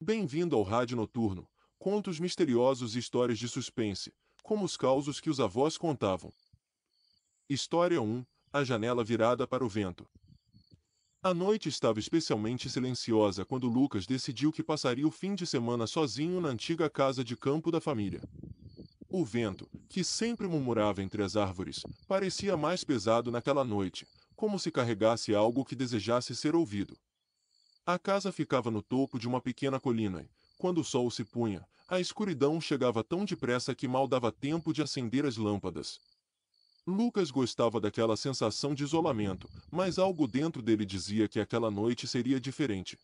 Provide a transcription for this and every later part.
Bem-vindo ao Rádio Noturno, contos misteriosos e histórias de suspense, como os causos que os avós contavam. História 1: A janela virada para o vento. A noite estava especialmente silenciosa quando Lucas decidiu que passaria o fim de semana sozinho na antiga casa de campo da família. O vento, que sempre murmurava entre as árvores, parecia mais pesado naquela noite, como se carregasse algo que desejasse ser ouvido. A casa ficava no topo de uma pequena colina e, quando o sol se punha, a escuridão chegava tão depressa que mal dava tempo de acender as lâmpadas. Lucas gostava daquela sensação de isolamento, mas algo dentro dele dizia que aquela noite seria diferente.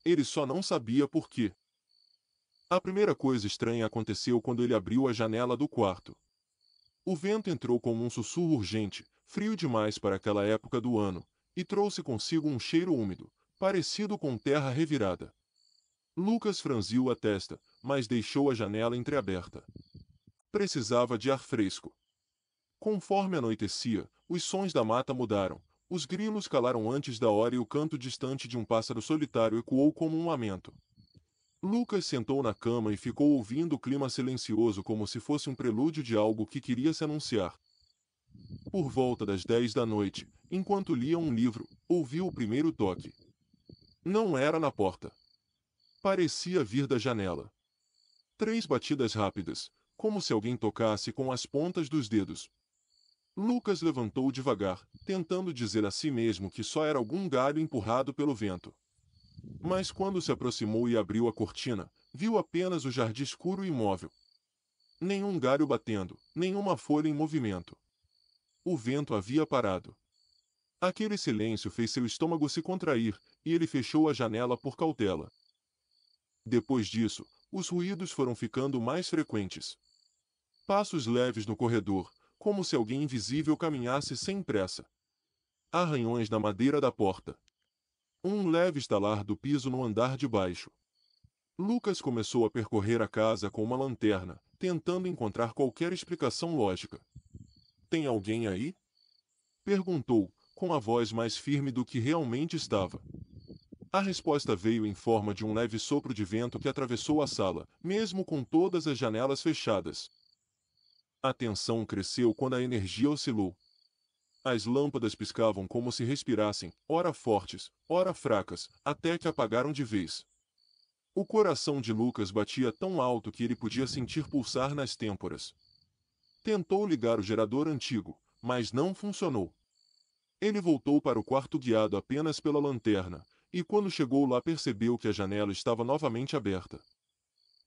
Ele só não sabia por quê. A primeira coisa estranha aconteceu quando ele abriu a janela do quarto. O vento entrou como um sussurro urgente, frio demais para aquela época do ano, e trouxe consigo um cheiro úmido, parecido com terra revirada. Lucas franziu a testa, mas deixou a janela entreaberta. Precisava de ar fresco. Conforme anoitecia, os sons da mata mudaram. Os grilos calaram antes da hora e o canto distante de um pássaro solitário ecoou como um lamento. Lucas sentou na cama e ficou ouvindo o clima silencioso como se fosse um prelúdio de algo que queria se anunciar. Por volta das 10 da noite, enquanto lia um livro, ouviu o primeiro toque. Não era na porta. Parecia vir da janela. 3 batidas rápidas, como se alguém tocasse com as pontas dos dedos. Lucas levantou devagar, tentando dizer a si mesmo que só era algum galho empurrado pelo vento. Mas quando se aproximou e abriu a cortina, viu apenas o jardim escuro e imóvel. Nenhum galho batendo, nenhuma folha em movimento. O vento havia parado. Aquele silêncio fez seu estômago se contrair, e ele fechou a janela por cautela. Depois disso, os ruídos foram ficando mais frequentes. Passos leves no corredor, como se alguém invisível caminhasse sem pressa. Arranhões na madeira da porta. Um leve estalar do piso no andar de baixo. Lucas começou a percorrer a casa com uma lanterna, tentando encontrar qualquer explicação lógica. "Tem alguém aí?" perguntou, com a voz mais firme do que realmente estava. A resposta veio em forma de um leve sopro de vento que atravessou a sala, mesmo com todas as janelas fechadas. A tensão cresceu quando a energia oscilou. As lâmpadas piscavam como se respirassem, ora fortes, ora fracas, até que apagaram de vez. O coração de Lucas batia tão alto que ele podia sentir pulsar nas têmporas. Tentou ligar o gerador antigo, mas não funcionou. Ele voltou para o quarto guiado apenas pela lanterna, e quando chegou lá percebeu que a janela estava novamente aberta.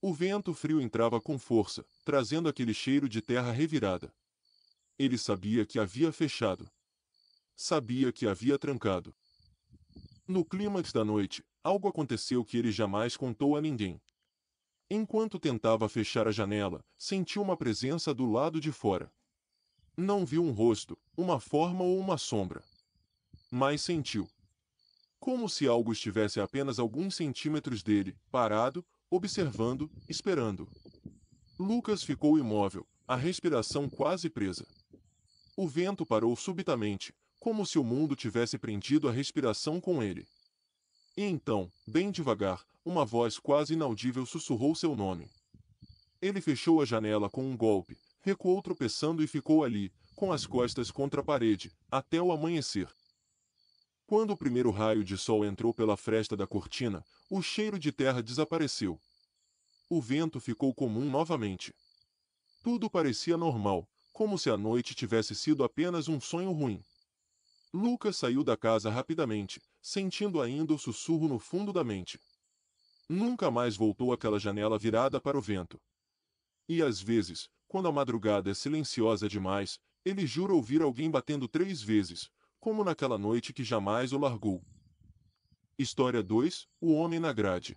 O vento frio entrava com força, trazendo aquele cheiro de terra revirada. Ele sabia que havia fechado. Sabia que havia trancado. No clímax da noite, algo aconteceu que ele jamais contou a ninguém. Enquanto tentava fechar a janela, sentiu uma presença do lado de fora. Não viu um rosto, uma forma ou uma sombra. Mas sentiu. Como se algo estivesse a apenas alguns centímetros dele, parado, observando, esperando. Lucas ficou imóvel, a respiração quase presa. O vento parou subitamente, como se o mundo tivesse prendido a respiração com ele. E então, bem devagar, uma voz quase inaudível sussurrou seu nome. Ele fechou a janela com um golpe, recuou tropeçando e ficou ali, com as costas contra a parede, até o amanhecer. Quando o primeiro raio de sol entrou pela fresta da cortina, o cheiro de terra desapareceu. O vento ficou comum novamente. Tudo parecia normal, como se a noite tivesse sido apenas um sonho ruim. Lucas saiu da casa rapidamente, sentindo ainda o sussurro no fundo da mente. Nunca mais voltou àquela janela virada para o vento. E às vezes, quando a madrugada é silenciosa demais, ele jura ouvir alguém batendo 3 vezes, como naquela noite que jamais o largou. História 2: O homem na grade.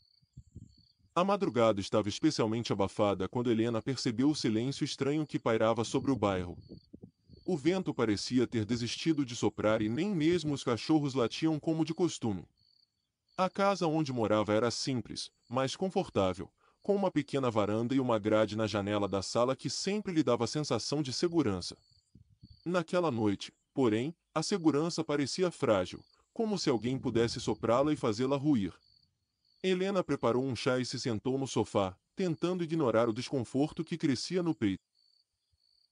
A madrugada estava especialmente abafada quando Helena percebeu o silêncio estranho que pairava sobre o bairro. O vento parecia ter desistido de soprar e nem mesmo os cachorros latiam como de costume. A casa onde morava era simples, mas confortável, com uma pequena varanda e uma grade na janela da sala que sempre lhe dava a sensação de segurança. Naquela noite, porém, a segurança parecia frágil, como se alguém pudesse soprá-la e fazê-la ruir. Helena preparou um chá e se sentou no sofá, tentando ignorar o desconforto que crescia no peito.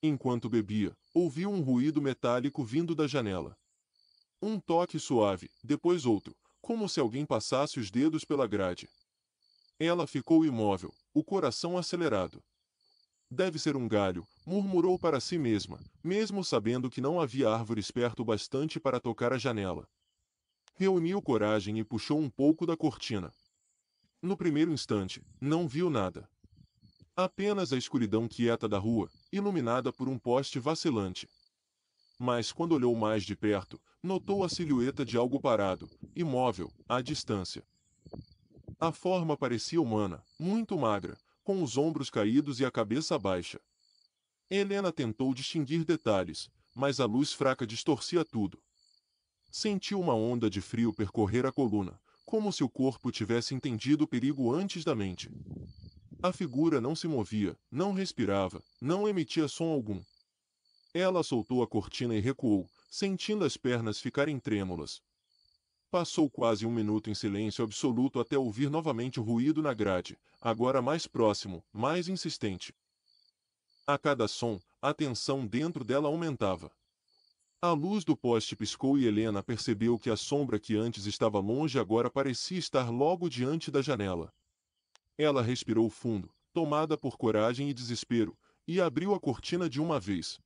Enquanto bebia, ouviu um ruído metálico vindo da janela. Um toque suave, depois outro, como se alguém passasse os dedos pela grade. Ela ficou imóvel, o coração acelerado. Deve ser um galho, murmurou para si mesma, mesmo sabendo que não havia árvores perto bastante para tocar a janela. Reuniu coragem e puxou um pouco da cortina. No primeiro instante, não viu nada. Apenas a escuridão quieta da rua, iluminada por um poste vacilante. Mas quando olhou mais de perto, notou a silhueta de algo parado, imóvel, à distância. A forma parecia humana, muito magra, com os ombros caídos e a cabeça baixa. Helena tentou distinguir detalhes, mas a luz fraca distorcia tudo. Sentiu uma onda de frio percorrer a coluna, como se o corpo tivesse entendido o perigo antes da mente. A figura não se movia, não respirava, não emitia som algum. Ela soltou a cortina e recuou, sentindo as pernas ficarem trêmulas. Passou quase um minuto em silêncio absoluto até ouvir novamente o ruído na grade, agora mais próximo, mais insistente. A cada som, a tensão dentro dela aumentava. A luz do poste piscou e Helena percebeu que a sombra que antes estava longe agora parecia estar logo diante da janela. Ela respirou fundo, tomada por coragem e desespero, e abriu a cortina de uma vez.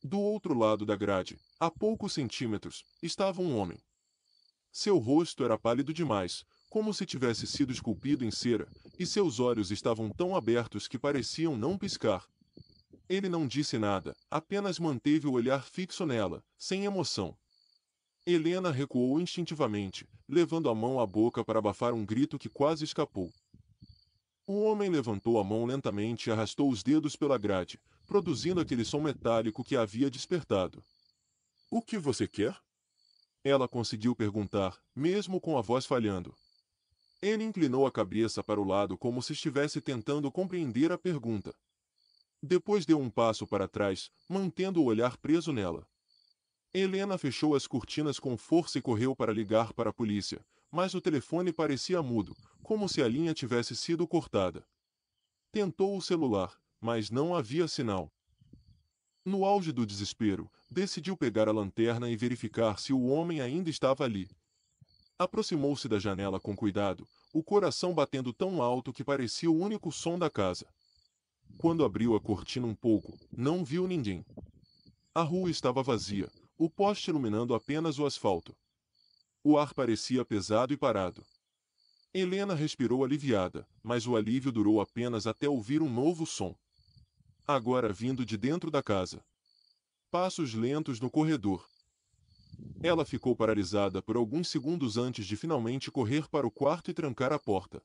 Do outro lado da grade, a poucos centímetros, estava um homem. Seu rosto era pálido demais, como se tivesse sido esculpido em cera, e seus olhos estavam tão abertos que pareciam não piscar. Ele não disse nada, apenas manteve o olhar fixo nela, sem emoção. Helena recuou instintivamente, levando a mão à boca para abafar um grito que quase escapou. O homem levantou a mão lentamente e arrastou os dedos pela grade, produzindo aquele som metálico que a havia despertado. "O que você quer?" Ela conseguiu perguntar, mesmo com a voz falhando. Ele inclinou a cabeça para o lado como se estivesse tentando compreender a pergunta. Depois deu um passo para trás, mantendo o olhar preso nela. Helena fechou as cortinas com força e correu para ligar para a polícia, mas o telefone parecia mudo, como se a linha tivesse sido cortada. Tentou o celular, mas não havia sinal. No auge do desespero, decidiu pegar a lanterna e verificar se o homem ainda estava ali. Aproximou-se da janela com cuidado, o coração batendo tão alto que parecia o único som da casa. Quando abriu a cortina um pouco, não viu ninguém. A rua estava vazia, o poste iluminando apenas o asfalto. O ar parecia pesado e parado. Helena respirou aliviada, mas o alívio durou apenas até ouvir um novo som. Agora vindo de dentro da casa. Passos lentos no corredor. Ela ficou paralisada por alguns segundos antes de finalmente correr para o quarto e trancar a porta.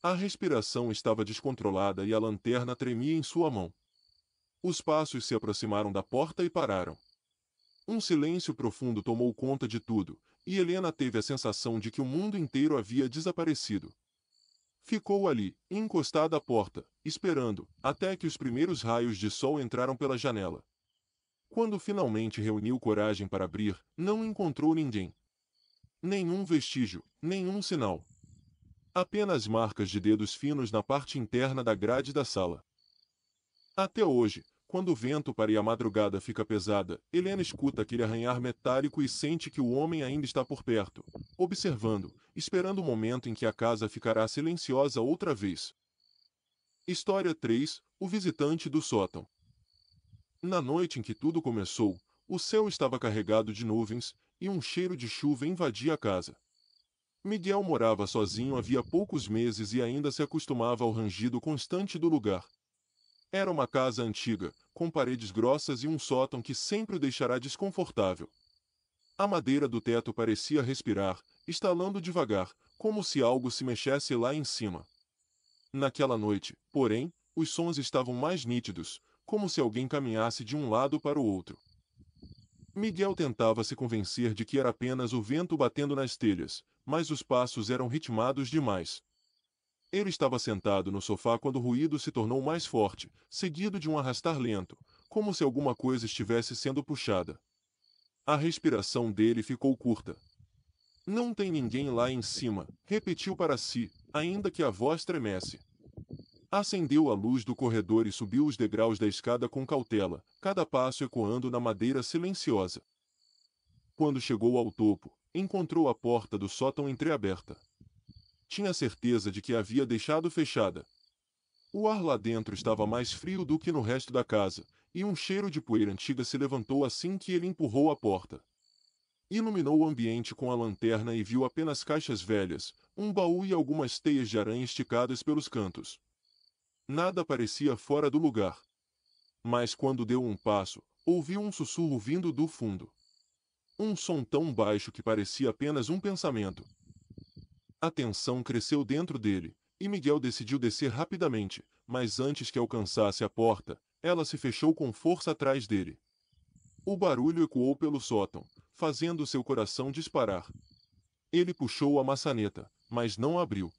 A respiração estava descontrolada e a lanterna tremia em sua mão. Os passos se aproximaram da porta e pararam. Um silêncio profundo tomou conta de tudo, e Helena teve a sensação de que o mundo inteiro havia desaparecido. Ficou ali, encostada à porta, esperando, até que os primeiros raios de sol entraram pela janela. Quando finalmente reuniu coragem para abrir, não encontrou ninguém. Nenhum vestígio, nenhum sinal. Apenas marcas de dedos finos na parte interna da grade da sala. Até hoje, quando o vento para e a madrugada fica pesada, Helena escuta aquele arranhar metálico e sente que o homem ainda está por perto, observando, esperando o momento em que a casa ficará silenciosa outra vez. História 3: O visitante do sótão. Na noite em que tudo começou, o céu estava carregado de nuvens, e um cheiro de chuva invadia a casa. Miguel morava sozinho havia poucos meses e ainda se acostumava ao rangido constante do lugar. Era uma casa antiga, com paredes grossas e um sótão que sempre o deixará desconfortável. A madeira do teto parecia respirar, estalando devagar, como se algo se mexesse lá em cima. Naquela noite, porém, os sons estavam mais nítidos, como se alguém caminhasse de um lado para o outro. Miguel tentava se convencer de que era apenas o vento batendo nas telhas, mas os passos eram ritmados demais. Ele estava sentado no sofá quando o ruído se tornou mais forte, seguido de um arrastar lento, como se alguma coisa estivesse sendo puxada. A respiração dele ficou curta. Não tem ninguém lá em cima, repetiu para si, ainda que a voz tremesse. Acendeu a luz do corredor e subiu os degraus da escada com cautela, cada passo ecoando na madeira silenciosa. Quando chegou ao topo, encontrou a porta do sótão entreaberta. Tinha certeza de que a havia deixado fechada. O ar lá dentro estava mais frio do que no resto da casa, e um cheiro de poeira antiga se levantou assim que ele empurrou a porta. Iluminou o ambiente com a lanterna e viu apenas caixas velhas, um baú e algumas teias de aranha esticadas pelos cantos. Nada parecia fora do lugar. Mas quando deu um passo, ouviu um sussurro vindo do fundo. Um som tão baixo que parecia apenas um pensamento. A tensão cresceu dentro dele, e Miguel decidiu descer rapidamente, mas antes que alcançasse a porta, ela se fechou com força atrás dele. O barulho ecoou pelo sótão, fazendo seu coração disparar. Ele puxou a maçaneta, mas não abriu.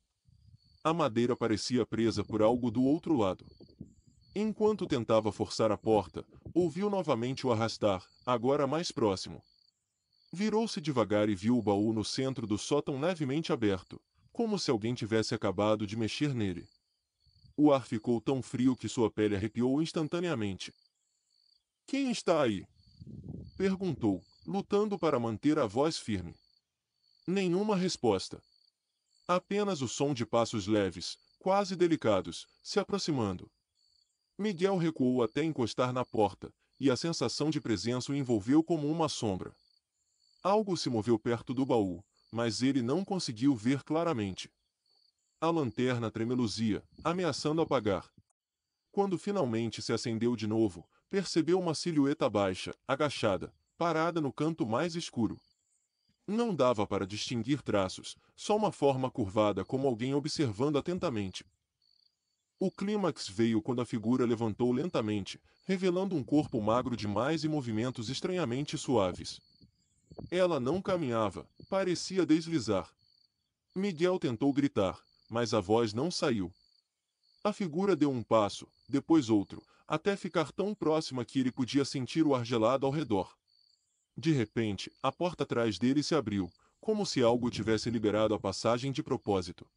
A madeira parecia presa por algo do outro lado. Enquanto tentava forçar a porta, ouviu novamente o arrastar, agora mais próximo. Virou-se devagar e viu o baú no centro do sótão levemente aberto, como se alguém tivesse acabado de mexer nele. O ar ficou tão frio que sua pele arrepiou instantaneamente. "Quem está aí?" perguntou, lutando para manter a voz firme. Nenhuma resposta. Apenas o som de passos leves, quase delicados, se aproximando. Miguel recuou até encostar na porta, e a sensação de presença o envolveu como uma sombra. Algo se moveu perto do baú, mas ele não conseguiu ver claramente. A lanterna tremeluzia, ameaçando apagar. Quando finalmente se acendeu de novo, percebeu uma silhueta baixa, agachada, parada no canto mais escuro. Não dava para distinguir traços, só uma forma curvada como alguém observando atentamente. O clímax veio quando a figura levantou lentamente, revelando um corpo magro demais e movimentos estranhamente suaves. Ela não caminhava, parecia deslizar. Miguel tentou gritar, mas a voz não saiu. A figura deu um passo, depois outro, até ficar tão próxima que ele podia sentir o ar gelado ao redor. De repente, a porta atrás dele se abriu, como se algo tivesse liberado a passagem de propósito.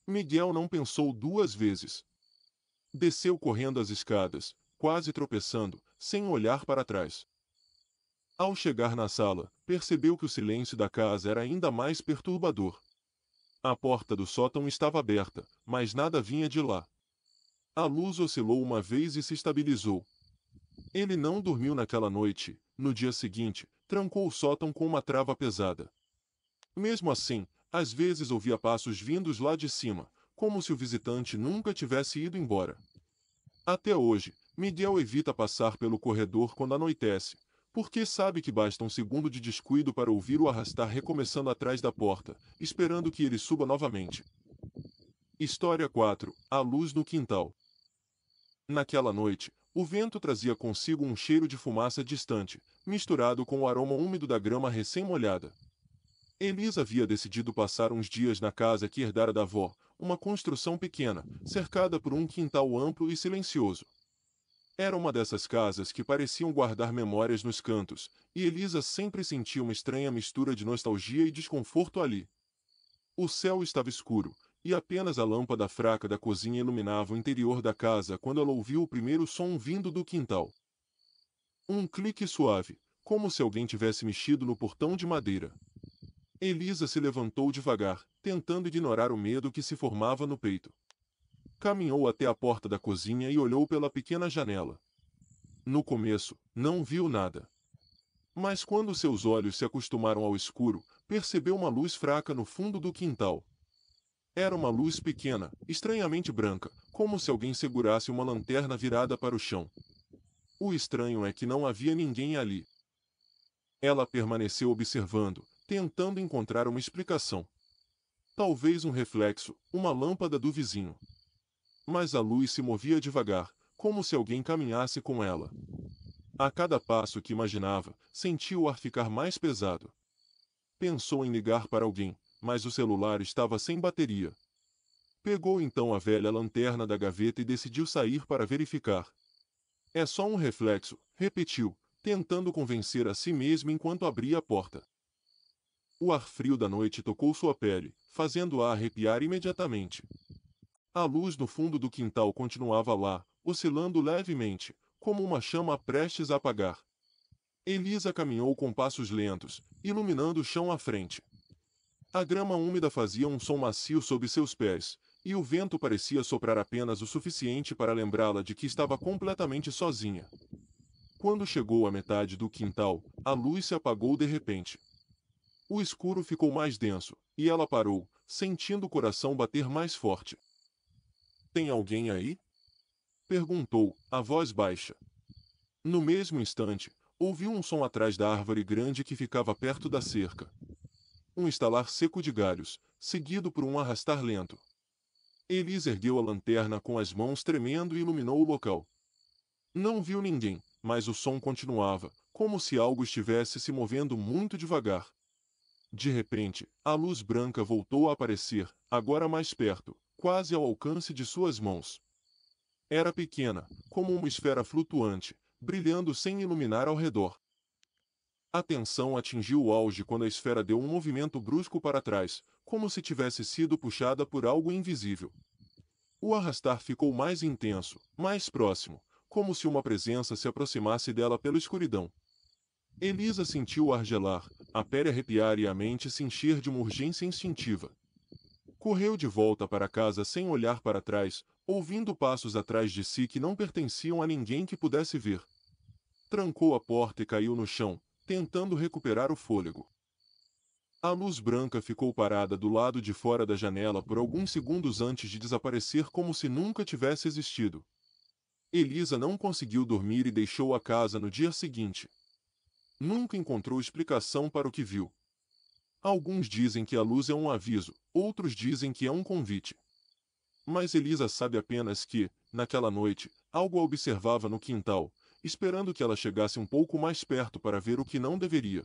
Miguel não pensou duas vezes. Desceu correndo as escadas, quase tropeçando, sem olhar para trás. Ao chegar na sala, percebeu que o silêncio da casa era ainda mais perturbador. A porta do sótão estava aberta, mas nada vinha de lá. A luz oscilou uma vez e se estabilizou. Ele não dormiu naquela noite. No dia seguinte, trancou o sótão com uma trava pesada. Mesmo assim, às vezes ouvia passos vindos lá de cima, como se o visitante nunca tivesse ido embora. Até hoje, Miguel evita passar pelo corredor quando anoitece, porque sabe que basta um segundo de descuido para ouvir o arrastar recomeçando atrás da porta, esperando que ele suba novamente. História 4. A luz no quintal. Naquela noite, o vento trazia consigo um cheiro de fumaça distante, misturado com o aroma úmido da grama recém-molhada. Elisa havia decidido passar uns dias na casa que herdara da avó, uma construção pequena, cercada por um quintal amplo e silencioso. Era uma dessas casas que pareciam guardar memórias nos cantos, e Elisa sempre sentia uma estranha mistura de nostalgia e desconforto ali. O céu estava escuro, e apenas a lâmpada fraca da cozinha iluminava o interior da casa quando ela ouviu o primeiro som vindo do quintal. Um clique suave, como se alguém tivesse mexido no portão de madeira. Elisa se levantou devagar, tentando ignorar o medo que se formava no peito. Caminhou até a porta da cozinha e olhou pela pequena janela. No começo, não viu nada. Mas quando seus olhos se acostumaram ao escuro, percebeu uma luz fraca no fundo do quintal. Era uma luz pequena, estranhamente branca, como se alguém segurasse uma lanterna virada para o chão. O estranho é que não havia ninguém ali. Ela permaneceu observando, tentando encontrar uma explicação. Talvez um reflexo, uma lâmpada do vizinho. Mas a luz se movia devagar, como se alguém caminhasse com ela. A cada passo que imaginava, sentia o ar ficar mais pesado. Pensou em ligar para alguém, mas o celular estava sem bateria. Pegou então a velha lanterna da gaveta e decidiu sair para verificar. "É só um reflexo", repetiu, tentando convencer a si mesmo enquanto abria a porta. O ar frio da noite tocou sua pele, fazendo-a arrepiar imediatamente. A luz no fundo do quintal continuava lá, oscilando levemente, como uma chama prestes a apagar. Elisa caminhou com passos lentos, iluminando o chão à frente. A grama úmida fazia um som macio sob seus pés, e o vento parecia soprar apenas o suficiente para lembrá-la de que estava completamente sozinha. Quando chegou à metade do quintal, a luz se apagou de repente. O escuro ficou mais denso, e ela parou, sentindo o coração bater mais forte. "Tem alguém aí?" perguntou, a voz baixa. No mesmo instante, ouviu um som atrás da árvore grande que ficava perto da cerca. Um estalar seco de galhos, seguido por um arrastar lento. Elisa ergueu a lanterna com as mãos tremendo e iluminou o local. Não viu ninguém, mas o som continuava, como se algo estivesse se movendo muito devagar. De repente, a luz branca voltou a aparecer, agora mais perto, quase ao alcance de suas mãos. Era pequena, como uma esfera flutuante, brilhando sem iluminar ao redor. A tensão atingiu o auge quando a esfera deu um movimento brusco para trás, como se tivesse sido puxada por algo invisível. O arrastar ficou mais intenso, mais próximo, como se uma presença se aproximasse dela pela escuridão. Elisa sentiu o ar gelar, a pele arrepiar e a mente se encher de uma urgência instintiva. Correu de volta para casa sem olhar para trás, ouvindo passos atrás de si que não pertenciam a ninguém que pudesse ver. Trancou a porta e caiu no chão, tentando recuperar o fôlego. A luz branca ficou parada do lado de fora da janela por alguns segundos antes de desaparecer como se nunca tivesse existido. Elisa não conseguiu dormir e deixou a casa no dia seguinte. Nunca encontrou explicação para o que viu. Alguns dizem que a luz é um aviso, outros dizem que é um convite. Mas Elisa sabe apenas que, naquela noite, algo a observava no quintal, esperando que ela chegasse um pouco mais perto para ver o que não deveria.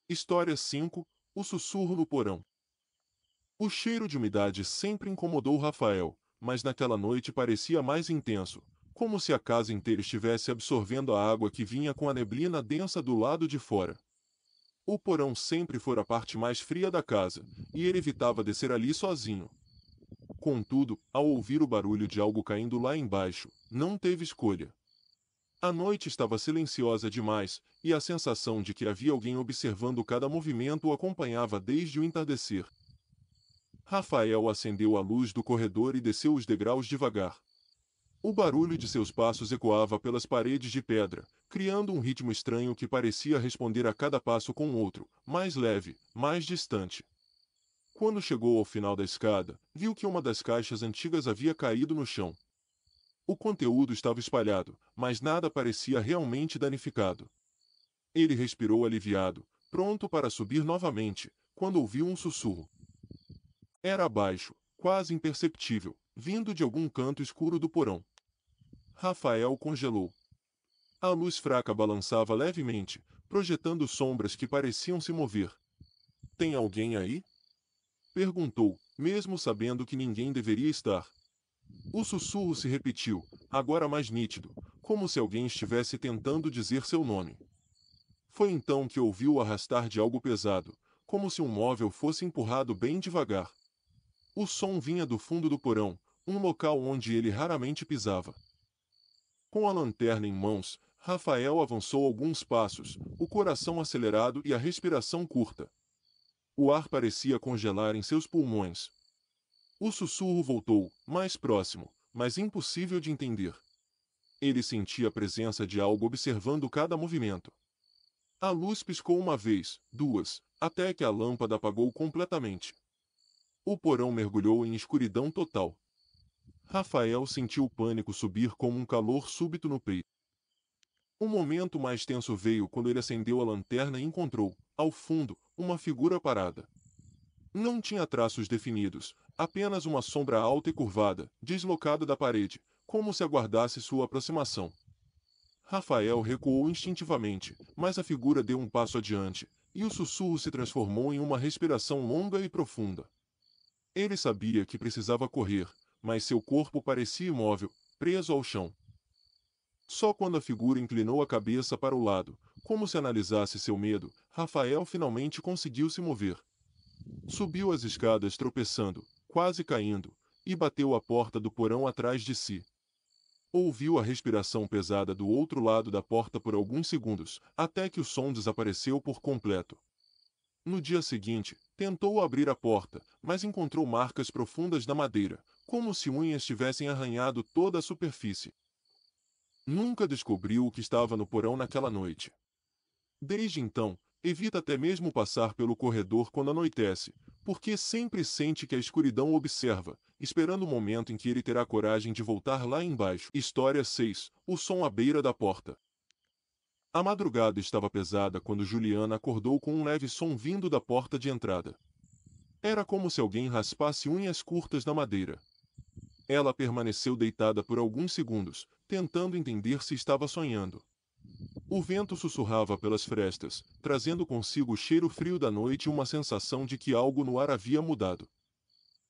História 5. O sussurro no porão. O cheiro de umidade sempre incomodou Rafael, mas naquela noite parecia mais intenso, como se a casa inteira estivesse absorvendo a água que vinha com a neblina densa do lado de fora. O porão sempre fora a parte mais fria da casa, e ele evitava descer ali sozinho. Contudo, ao ouvir o barulho de algo caindo lá embaixo, não teve escolha. A noite estava silenciosa demais, e a sensação de que havia alguém observando cada movimento o acompanhava desde o entardecer. Rafael acendeu a luz do corredor e desceu os degraus devagar. O barulho de seus passos ecoava pelas paredes de pedra, criando um ritmo estranho que parecia responder a cada passo com outro, mais leve, mais distante. Quando chegou ao final da escada, viu que uma das caixas antigas havia caído no chão. O conteúdo estava espalhado, mas nada parecia realmente danificado. Ele respirou aliviado, pronto para subir novamente, quando ouviu um sussurro. Era baixo, quase imperceptível, vindo de algum canto escuro do porão. Rafael congelou. A luz fraca balançava levemente, projetando sombras que pareciam se mover. "Tem alguém aí?" perguntou, mesmo sabendo que ninguém deveria estar. O sussurro se repetiu, agora mais nítido, como se alguém estivesse tentando dizer seu nome. Foi então que ouviu o arrastar de algo pesado, como se um móvel fosse empurrado bem devagar. O som vinha do fundo do porão, um local onde ele raramente pisava. Com a lanterna em mãos, Rafael avançou alguns passos, o coração acelerado e a respiração curta. O ar parecia congelar em seus pulmões. O sussurro voltou, mais próximo, mas impossível de entender. Ele sentia a presença de algo observando cada movimento. A luz piscou uma vez, duas, até que a lâmpada apagou completamente. O porão mergulhou em escuridão total. Rafael sentiu o pânico subir como um calor súbito no peito. O momento mais tenso veio quando ele acendeu a lanterna e encontrou, ao fundo, uma figura parada. Não tinha traços definidos, apenas uma sombra alta e curvada, deslocada da parede, como se aguardasse sua aproximação. Rafael recuou instintivamente, mas a figura deu um passo adiante, e o sussurro se transformou em uma respiração longa e profunda. Ele sabia que precisava correr, mas seu corpo parecia imóvel, preso ao chão. Só quando a figura inclinou a cabeça para o lado, como se analisasse seu medo, Rafael finalmente conseguiu se mover. Subiu as escadas tropeçando, quase caindo, e bateu a porta do porão atrás de si. Ouviu a respiração pesada do outro lado da porta por alguns segundos, até que o som desapareceu por completo. No dia seguinte, tentou abrir a porta, mas encontrou marcas profundas na madeira, como se unhas tivessem arranhado toda a superfície. Nunca descobriu o que estava no porão naquela noite. Desde então, evita até mesmo passar pelo corredor quando anoitece, porque sempre sente que a escuridão observa, esperando o momento em que ele terá coragem de voltar lá embaixo. História 6. O som à beira da porta. A madrugada estava pesada quando Juliana acordou com um leve som vindo da porta de entrada. Era como se alguém raspasse unhas curtas na madeira. Ela permaneceu deitada por alguns segundos, tentando entender se estava sonhando. O vento sussurrava pelas frestas, trazendo consigo o cheiro frio da noite e uma sensação de que algo no ar havia mudado.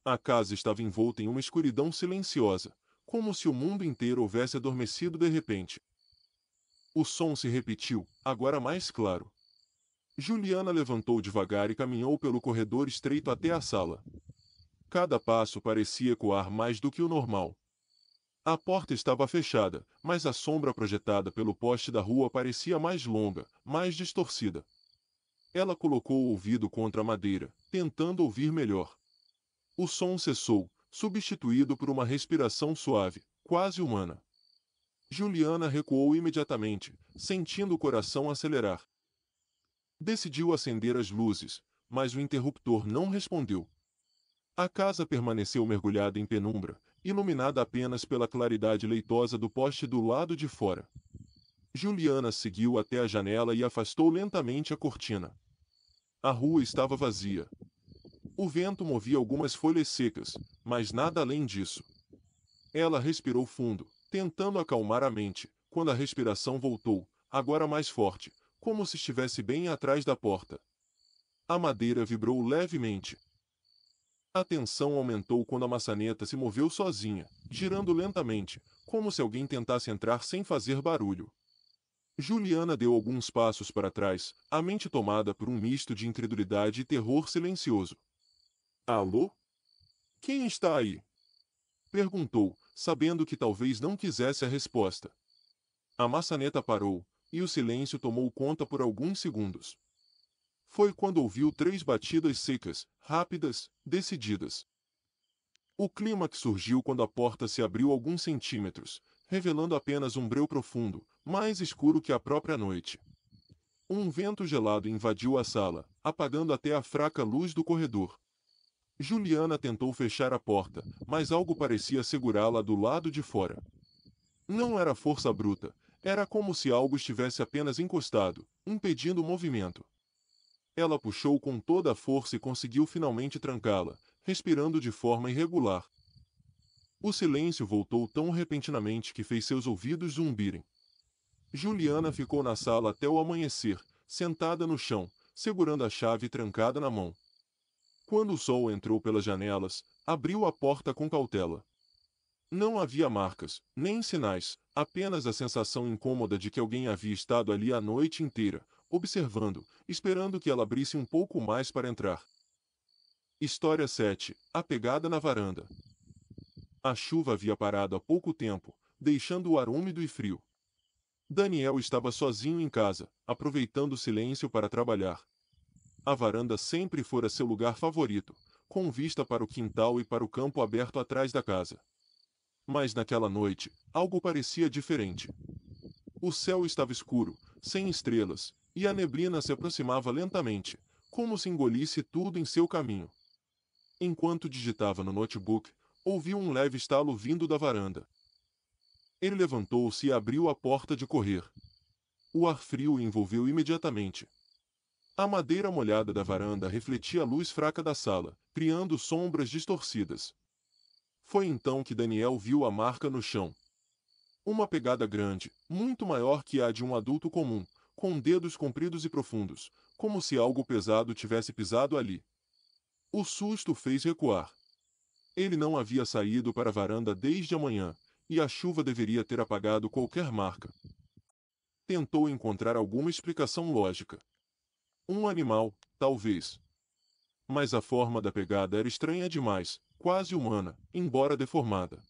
A casa estava envolta em uma escuridão silenciosa, como se o mundo inteiro houvesse adormecido de repente. O som se repetiu, agora mais claro. Juliana levantou devagar e caminhou pelo corredor estreito até a sala. Cada passo parecia ecoar mais do que o normal. A porta estava fechada, mas a sombra projetada pelo poste da rua parecia mais longa, mais distorcida. Ela colocou o ouvido contra a madeira, tentando ouvir melhor. O som cessou, substituído por uma respiração suave, quase humana. Juliana recuou imediatamente, sentindo o coração acelerar. Decidiu acender as luzes, mas o interruptor não respondeu. A casa permaneceu mergulhada em penumbra, iluminada apenas pela claridade leitosa do poste do lado de fora. Juliana seguiu até a janela e afastou lentamente a cortina. A rua estava vazia. O vento movia algumas folhas secas, mas nada além disso. Ela respirou fundo, tentando acalmar a mente, quando a respiração voltou, agora mais forte, como se estivesse bem atrás da porta. A madeira vibrou levemente. A tensão aumentou quando a maçaneta se moveu sozinha, girando lentamente, como se alguém tentasse entrar sem fazer barulho. Juliana deu alguns passos para trás, a mente tomada por um misto de incredulidade e terror silencioso. Alô? Quem está aí? Perguntou, sabendo que talvez não quisesse a resposta. A maçaneta parou, e o silêncio tomou conta por alguns segundos. Foi quando ouviu 3 batidas secas, rápidas, decididas. O clímax surgiu quando a porta se abriu alguns centímetros, revelando apenas um breu profundo, mais escuro que a própria noite. Um vento gelado invadiu a sala, apagando até a fraca luz do corredor. Juliana tentou fechar a porta, mas algo parecia segurá-la do lado de fora. Não era força bruta, era como se algo estivesse apenas encostado, impedindo o movimento. Ela puxou com toda a força e conseguiu finalmente trancá-la, respirando de forma irregular. O silêncio voltou tão repentinamente que fez seus ouvidos zumbirem. Juliana ficou na sala até o amanhecer, sentada no chão, segurando a chave trancada na mão. Quando o sol entrou pelas janelas, abriu a porta com cautela. Não havia marcas, nem sinais, apenas a sensação incômoda de que alguém havia estado ali a noite inteira, observando, esperando que ela abrisse um pouco mais para entrar. História 7. A pegada na varanda. A chuva havia parado há pouco tempo, deixando o ar úmido e frio. Daniel estava sozinho em casa, aproveitando o silêncio para trabalhar. A varanda sempre fora seu lugar favorito, com vista para o quintal e para o campo aberto atrás da casa. Mas naquela noite, algo parecia diferente. O céu estava escuro, sem estrelas, e a neblina se aproximava lentamente, como se engolisse tudo em seu caminho. Enquanto digitava no notebook, ouviu um leve estalo vindo da varanda. Ele levantou-se e abriu a porta de correr. O ar frio o envolveu imediatamente. A madeira molhada da varanda refletia a luz fraca da sala, criando sombras distorcidas. Foi então que Daniel viu a marca no chão. Uma pegada grande, muito maior que a de um adulto comum, com dedos compridos e profundos, como se algo pesado tivesse pisado ali. O susto fez recuar. Ele não havia saído para a varanda desde a manhã, e a chuva deveria ter apagado qualquer marca. Tentou encontrar alguma explicação lógica. Um animal, talvez. Mas a forma da pegada era estranha demais, quase humana, embora deformada.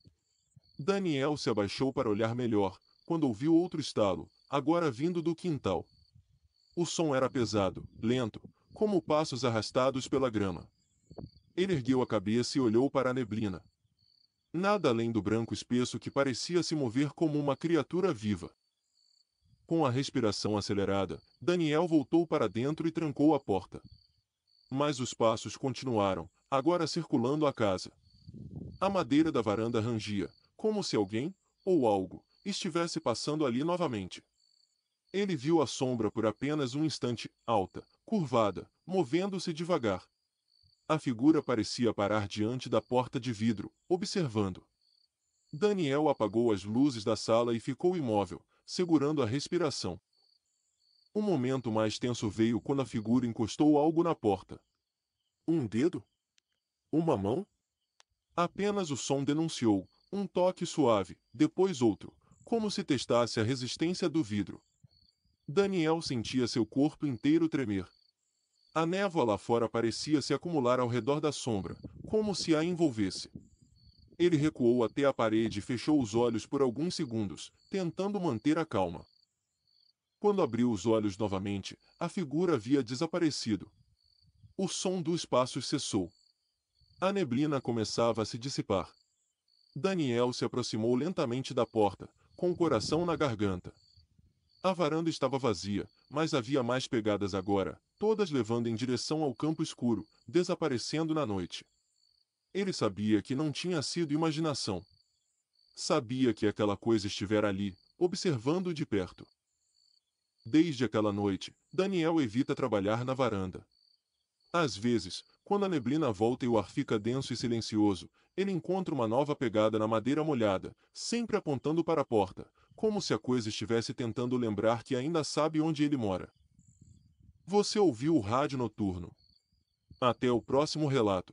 Daniel se abaixou para olhar melhor, quando ouviu outro estalo, agora vindo do quintal. O som era pesado, lento, como passos arrastados pela grama. Ele ergueu a cabeça e olhou para a neblina. Nada além do branco espesso que parecia se mover como uma criatura viva. Com a respiração acelerada, Daniel voltou para dentro e trancou a porta. Mas os passos continuaram, agora circulando a casa. A madeira da varanda rangia, como se alguém, ou algo, estivesse passando ali novamente. Ele viu a sombra por apenas um instante, alta, curvada, movendo-se devagar. A figura parecia parar diante da porta de vidro, observando. Daniel apagou as luzes da sala e ficou imóvel, segurando a respiração. O momento mais tenso veio quando a figura encostou algo na porta. Um dedo? Uma mão? Apenas o som denunciou, um toque suave, depois outro, como se testasse a resistência do vidro. Daniel sentia seu corpo inteiro tremer. A névoa lá fora parecia se acumular ao redor da sombra, como se a envolvesse. Ele recuou até a parede e fechou os olhos por alguns segundos, tentando manter a calma. Quando abriu os olhos novamente, a figura havia desaparecido. O som dos passos cessou. A neblina começava a se dissipar. Daniel se aproximou lentamente da porta, com o coração na garganta. A varanda estava vazia, mas havia mais pegadas agora, todas levando em direção ao campo escuro, desaparecendo na noite. Ele sabia que não tinha sido imaginação. Sabia que aquela coisa estivera ali, observando de perto. Desde aquela noite, Daniel evita trabalhar na varanda. Às vezes, quando a neblina volta e o ar fica denso e silencioso, ele encontra uma nova pegada na madeira molhada, sempre apontando para a porta, como se a coisa estivesse tentando lembrar que ainda sabe onde ele mora. Você ouviu o rádio noturno. Até o próximo relato.